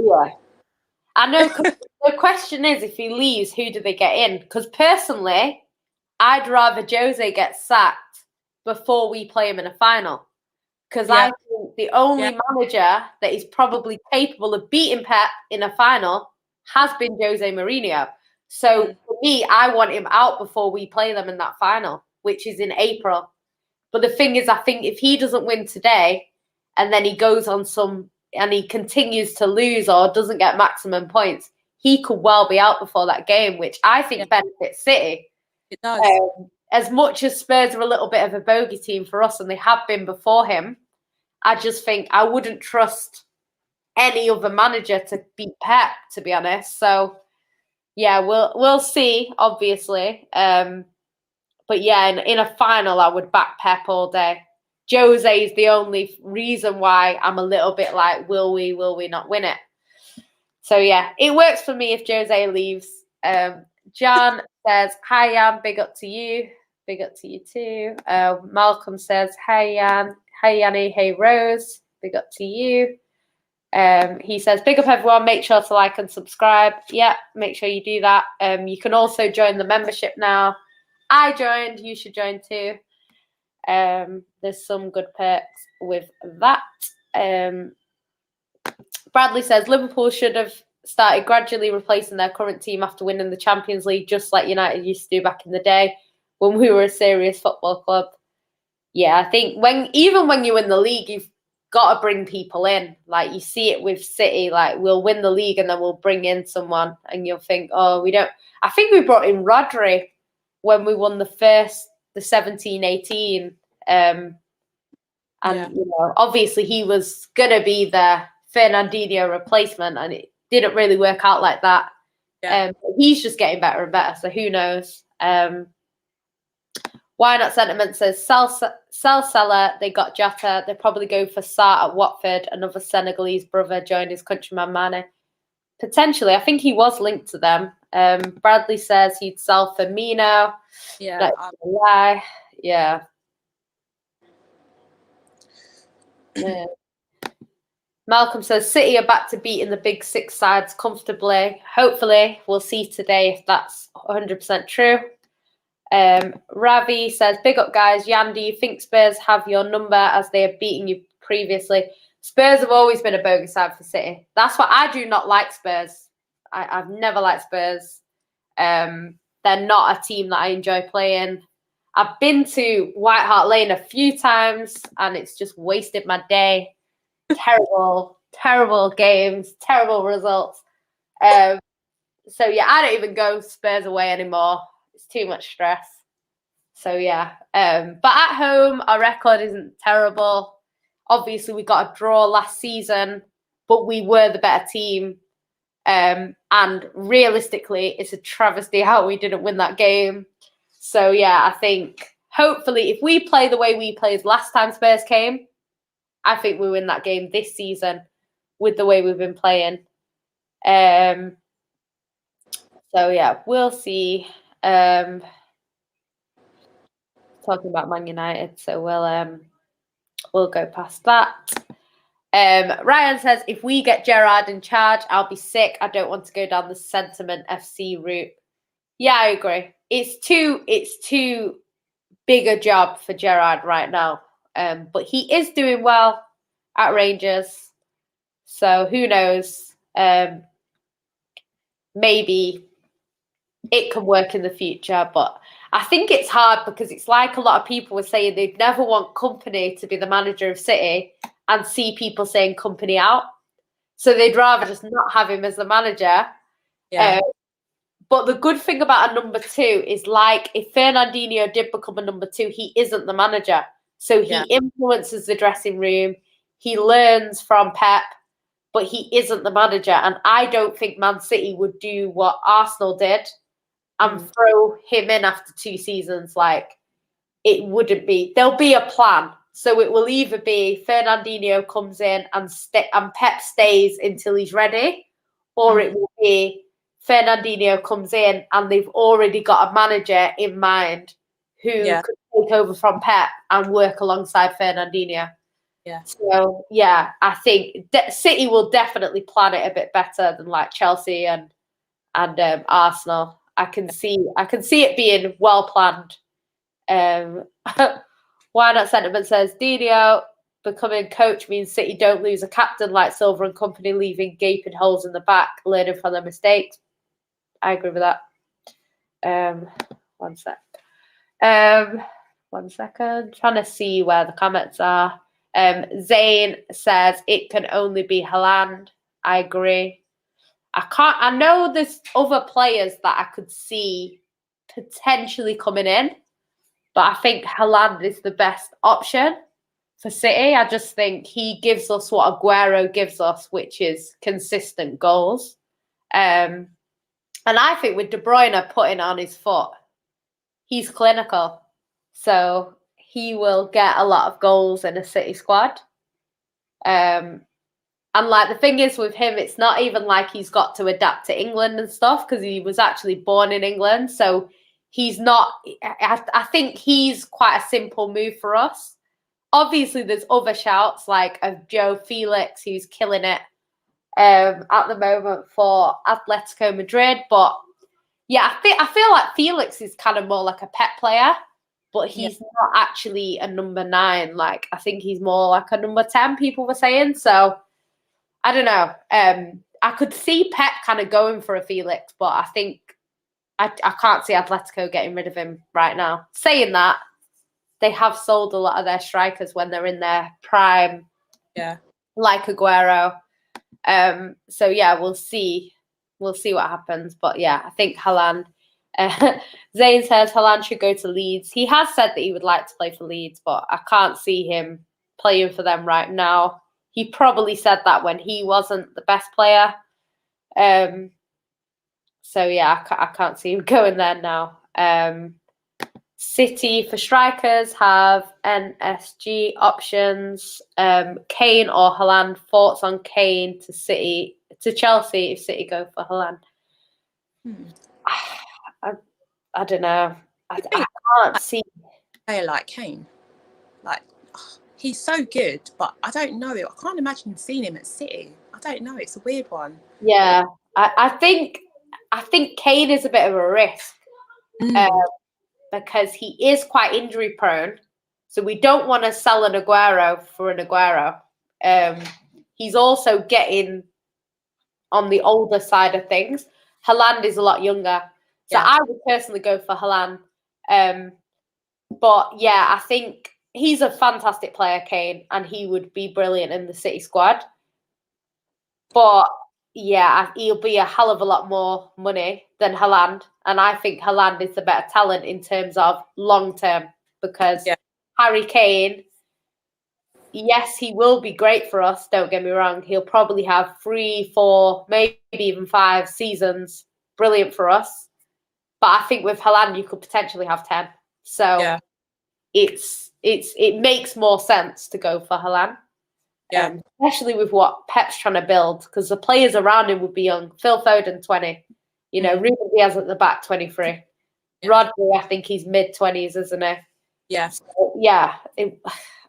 I know. The question is, if he leaves, who do they get in? Because personally, I'd rather Jose get sacked before we play him in a final. Because I think the only manager that is probably capable of beating Pep in a final has been Jose Mourinho. So for me, I want him out before we play them in that final, which is in April. But the thing is, I think if he doesn't win today and then he goes on and he continues to lose or doesn't get maximum points, he could well be out before that game, which I think benefits City. It does. As much as Spurs are a little bit of a bogey team for us, and they have been before him, I just think I wouldn't trust any other manager to beat Pep, to be honest. So, yeah, we'll see, obviously. But yeah, in a final, I would back Pep all day. Jose is the only reason why I'm a little bit like, will we not win it? So yeah, it works for me if Jose leaves. John says, "Hi Jan, big up to you. Big up to you too." Malcolm says, "Hi Jan, hi Yanni, hey Rose, big up to you." He says, "Big up everyone, make sure to like and subscribe." Yeah, make sure you do that. You can also join the membership now. I joined, you should join too. There's some good perks with that. Bradley says, "Liverpool should have started gradually replacing their current team after winning the Champions League, just like United used to do back in the day when we were a serious football club." Yeah, I think even when you win the league, you've got to bring people in. Like you see it with City, like we'll win the league and then we'll bring in someone and you'll think, oh, we don't. I think we brought in Rodri when we won the 17-18. Obviously he was going to be the Fernandinho replacement and it didn't really work out like that. He's just getting better and better, so who knows? Why Not Sentiment says, sell Salah, they got Jota, they probably go for Sarr at Watford, another Senegalese brother joined his countryman Mane. Potentially, I think he was linked to them. Bradley says he'd sell Firmino. Yeah. Lie. Yeah. Malcolm says City are back to beating the big six sides comfortably. Hopefully, we'll see today if that's 100% true. Ravi says, "Big up, guys. Jan, do you think Spurs have your number as they have beaten you previously?" Spurs have always been a bogey side for City. That's why I do not like Spurs. I've never liked Spurs. They're not a team that I enjoy playing. I've been to White Hart Lane a few times and it's just wasted my day. Terrible. terrible games, terrible results. So yeah, I don't even go Spurs away anymore. It's too much stress. So yeah, but at home our record isn't terrible. Obviously, we got a draw last season, but we were the better team. And realistically, it's a travesty how we didn't win that game. So yeah, I think hopefully if we play the way we played last time Spurs came, I think we win that game this season with the way we've been playing. So yeah, we'll see. Talking about Man United, so we'll go past that. Ryan says, if we get Gerrard in charge, I'll be sick. I don't want to go down the sentiment FC route. Yeah, I agree. It's too big a job for Gerrard right now. But he is doing well at Rangers. So who knows? Maybe it can work in the future. But I think it's hard because it's like a lot of people were saying they'd never want Kompany to be the manager of City and see people saying Kompany out. So they'd rather just not have him as the manager. Yeah. But the good thing about a number two is, like, if Fernandinho did become a number two, he isn't the manager. So he influences the dressing room. He learns from Pep, but he isn't the manager. And I don't think Man City would do what Arsenal did and throw him in after 2 seasons. Like, it wouldn't be. There'll be a plan. So it will either be Fernandinho comes in and Pep stays until he's ready, or it will be Fernandinho comes in and they've already got a manager in mind who could take over from Pep and work alongside Fernandinho. Yeah. So yeah, I think City will definitely plan it a bit better than like Chelsea and Arsenal. I can see it being well planned. Why Not Sentiment says, Dino becoming coach means City don't lose a captain like Silver and company, leaving gaping holes in the back, learning from their mistakes. I agree with that. One second. Trying to see where the comments are. Zane says it can only be Haaland. I agree. I know there's other players that I could see potentially coming in, but I think Haaland is the best option for City. I just think he gives us what Aguero gives us, which is consistent goals. And I think with De Bruyne putting on his foot, he's clinical. So he will get a lot of goals in a City squad. And like the thing is with him, it's not even like he's got to adapt to England and stuff because he was actually born in England. So he's not, I think he's quite a simple move for us. Obviously, there's other shouts like of Joe Felix, who's killing it at the moment for Atletico Madrid. But yeah, I feel like Felix is kind of more like a Pep player, but he's not actually a number 9. Like, I think he's more like a number 10, people were saying. So I don't know. I could see Pep kind of going for a Felix, but I think I can't see Atletico getting rid of him right now. Saying that, they have sold a lot of their strikers when they're in their prime. Yeah. Like Aguero. So yeah, we'll see. We'll see what happens. But yeah, I think Haaland. Zane says Haaland should go to Leeds. He has said that he would like to play for Leeds, but I can't see him playing for them right now. He probably said that when he wasn't the best player. So yeah, I can't see him going there now. City for strikers have NSG options. Kane or Haaland. Thoughts on Kane to City to Chelsea if City go for Haaland? I don't know. I can't see a player like Kane. Like, he's so good, but I don't know it. I can't imagine seeing him at City. I don't know. It's a weird one. Yeah, I think Kane is a bit of a risk. Because he is quite injury prone. So we don't want to sell an Aguero for an Aguero. He's also getting on the older side of things. Haaland is a lot younger. So I would personally go for Haaland. But yeah, I think he's a fantastic player, Kane, and he would be brilliant in the City squad. But yeah, he'll be a hell of a lot more money than Haaland. And I think Haaland is the better talent in terms of long term, because Harry Kane, yes, he will be great for us, don't get me wrong. He'll probably have 3, 4, maybe even 5 seasons. Brilliant for us. But I think with Haaland, you could potentially have 10. So it makes more sense to go for Haaland. Especially with what Pep's trying to build, because the players around him would be young. Phil Foden, 20. You know, Ruben Diaz at the back, 23. Rodri, I think he's mid-20s, isn't he? Yeah. So, yeah.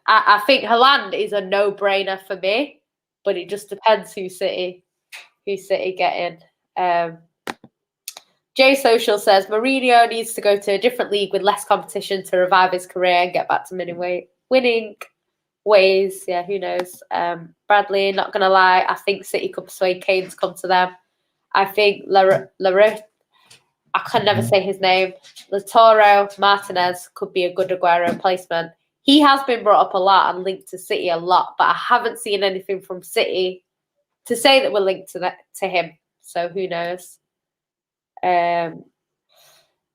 I think Haaland is a no-brainer for me, but it just depends who City get in. Jay Social says Mourinho needs to go to a different league with less competition to revive his career and get back to winning ways. Yeah, who knows? Bradley, not gonna lie, I think City could persuade Kane to come to them. I think I can never say his name. Lautaro Martinez could be a good Aguero replacement. He has been brought up a lot and linked to City a lot, but I haven't seen anything from City to say that we're linked to him. So who knows?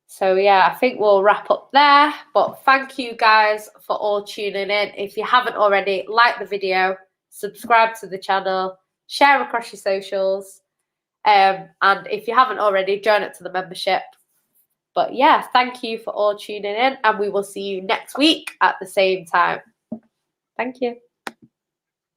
So yeah, I think we'll wrap up there. But thank you guys for all tuning in. If you haven't already, like the video, subscribe to the channel, share across your socials. And if you haven't already, join it to the membership. But yeah, thank you for all tuning in, and we will see you next week at the same time. Thank you.